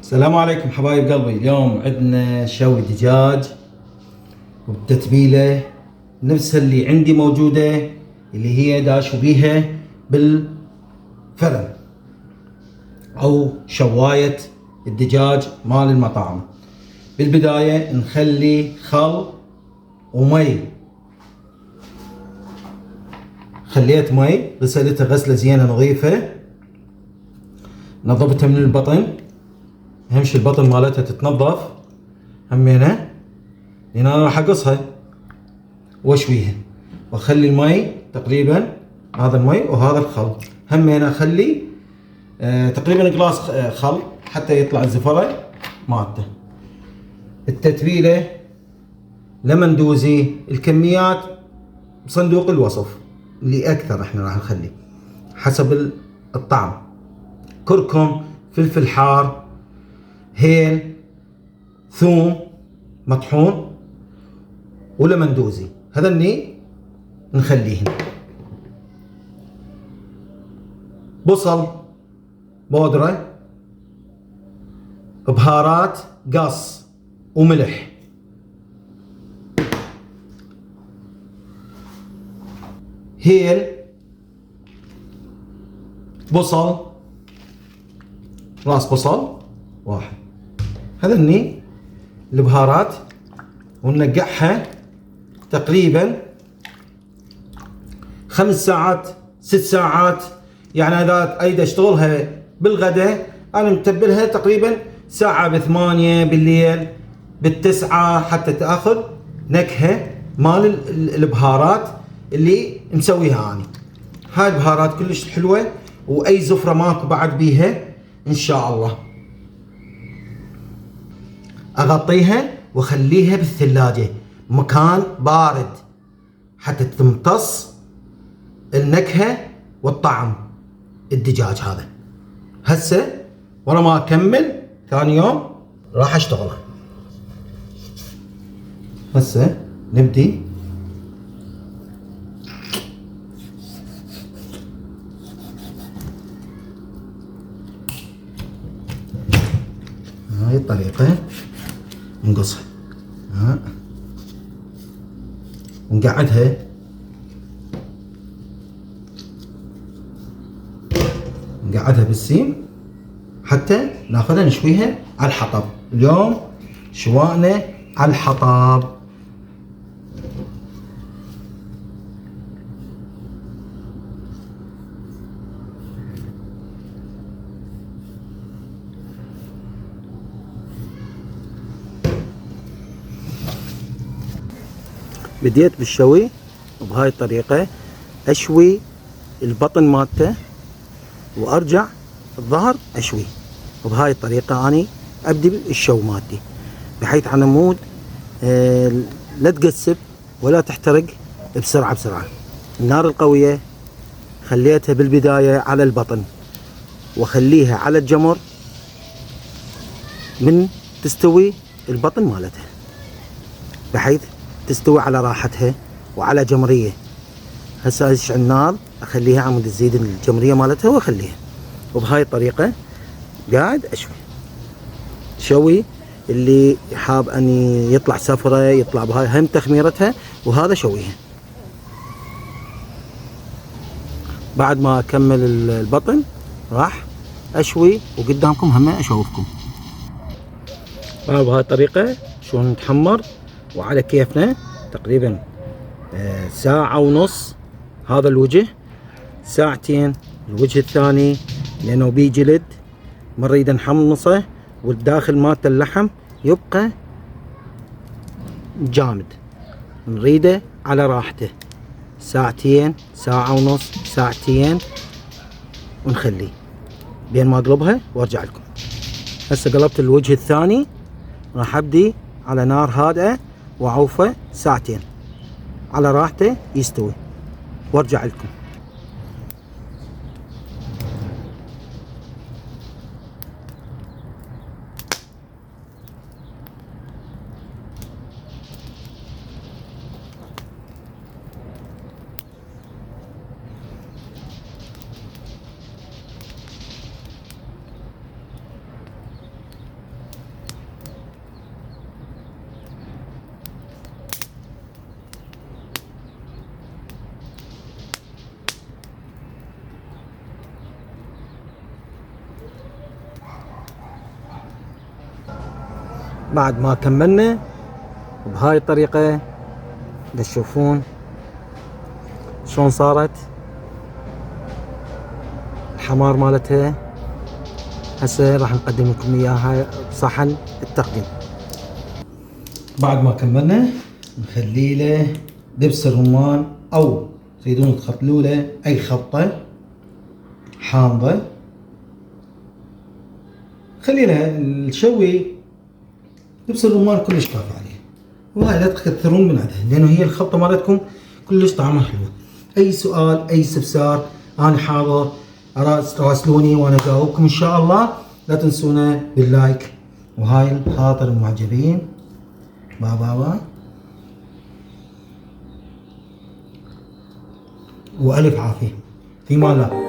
السلام عليكم حبايب قلبي. اليوم عندنا شوي دجاج وبتتبيله نفس اللي عندي موجوده، اللي هي داشوا بيها بالفرن او شوايه الدجاج مال المطاعم. بالبدايه نخلي خل ومي. خليت مي، غسلتها غسله زينه نظيفه، نظفتها من البطن. اهم شي البطن مالتها تتنظف همينه، لان انا راح اقصها واشويها. واخلي المي تقريبا، هذا المي وهذا الخل همينه اخلي تقريبا قلاص خل حتى يطلع الزفره مالته. التتبيله لمندوزي، الكميات بصندوق الوصف، اللي اكثر احنا راح نخلي حسب الطعم. كركم، فلفل حار، هيل، ثوم مطحون، ولمندوزي، هذني نخليهن. بصل بودرة، بهارات قص وملح، هيل، بصل، راس بصل واحد، هذني البهارات. وننقعها تقريبا 5 ساعات 6 ساعات. يعني اذا اريد اشتغلها بالغداء انا متبلها تقريبا ساعة ب8 بالليل ب9 حتى تاخذ نكهة مال البهارات اللي مسويها اني. هاي البهارات كلش حلوة، واي زفرة ماكو بعد بيها ان شاء الله. اغطيها واخليها بالثلاجة مكان بارد حتى تمتص النكهة والطعم الدجاج هذا. هسه ورا ما اكمل ثاني يوم راح اشتغلها. هسه نبدي هاي الطريقة نقصها، ونقعدها بالسيم حتى ناخذها نشويها على الحطب. اليوم شوائنا على الحطب. بديت بالشوي وبهاي الطريقة اشوي البطن مالته وارجع الظهر اشوي. وبهاي الطريقة اني ابدي الشو مالتي، بحيث على مود لا تقسب ولا تحترق بسرعة. النار القوية خليتها بالبداية على البطن، وخليها على الجمر من تستوي البطن مالتها، بحيث تستوي على راحتها وعلى جمرية. هسه اشعل النار اخليها عمود تزيد الجمرية مالتها واخليها. وبهاي الطريقة قاعد شوي. اللي حاب اني يطلع سفرة يطلع بهاي هم تخميرتها، وهذا شويها. بعد ما اكمل البطن راح اشوي، وقدامكم هم اشوفكم بهاي الطريقة شلون نتحمر. وعلى كيفنا تقريبا 1.5 ساعة هذا الوجه، 2 ساعتين الوجه الثاني، لانه بيه جلد ما نريد نحمصه، والداخل مالته اللحم يبقى جامد، نريده على راحته. 2 ساعتين 1.5 ساعة، 2 ساعتين، ونخليه بين ما اقلبها وارجع لكم. هسه قلبت الوجه الثاني، راح ابدي على نار هادئة واعوفه 2 ساعتين على راحته يستوي، وارجع لكم. بعد ما كملنا بهاي الطريقة تشوفون شلون صارت الحمار مالتها. هسه راح نقدم لكم اياها بصحن التقديم. بعد ما كملنا نخلي له دبس الرمان، او تريدون تخلطوا له اي خلطة حامضة، خلي لها الشوي دبس الرمان كلش كافي عليه، وهاي لا تكثرون من عندها لانه هي الخلطة مالتكم كلش طعمها حلو. اي سؤال اي استفسار انا حاضر، راسلوني وانا اجاوبكم ان شاء الله. لا تنسونا باللايك، وهاي الخاطر المعجبين بابا والف عافية في مال الله.